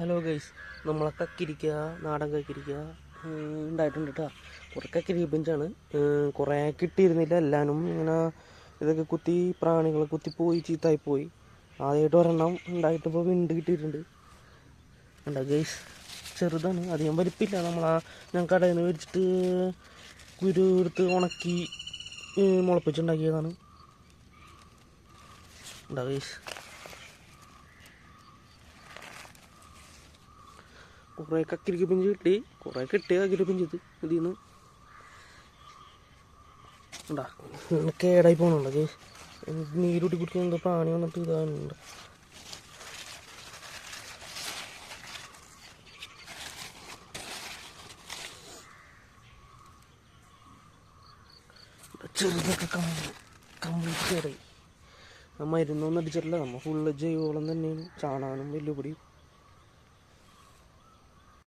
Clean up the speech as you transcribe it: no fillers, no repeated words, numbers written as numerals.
Hello guys, നമ്മളെ കക്കിരിക്കുക, നാടൻ കക്കിരിക്കുക ഉണ്ടായിട്ടുണ്ട് കേട്ടോ. കുറേ കക്കിരിക്ക ബെഞ്ചാണ്. കുറേ കിട്ടിയിരുന്നില്ല. എല്ലാവരും ഇങ്ങനെ ഇതൊക്കെ കുത്തി പ്രാണികൾ കുത്തിപ്പോയി ചീത്തായിപ്പോയി. ആദ്യമായിട്ട് ഒരെണ്ണം ഉണ്ടായിട്ടിപ്പോൾ വിണ്ട് കിട്ടിയിട്ടുണ്ട്. ഉണ്ടാ ഗൈസ്, ചെറുതാണ്, അധികം വലിപ്പില്ല. ഞാൻ കടയിൽ നിന്ന് മേടിച്ചിട്ട് കുരു എടുത്ത് ഉണക്കി മുളപ്പിച്ചുണ്ടാക്കിയതാണ്. ഉണ്ടാ ഗൈസ്, കുറേ കക്കിരിക്ക പിഞ്ച് കിട്ടി. കുറേ കിട്ടിയ കക്കിരി പിഞ്ചത് ഇതിൽ നിന്ന് ഉണ്ടാ കേടായി പോകുന്നുണ്ട്. നീരൂട്ടി കുടിക്കാൻ എന്തോ പ്രാണി വന്നിട്ട് ഇതാകുന്നുണ്ട്. ചെറുതൊക്കെ കംപ്ലീറ്റ് കേടായി. മരുന്നൊന്നും അടിച്ചിട്ടില്ല. നമ്മൾ ഫുള്ള് ജൈവവളം തന്നെയാണ്. ചാണാനും വെല്ലുപൊടിയും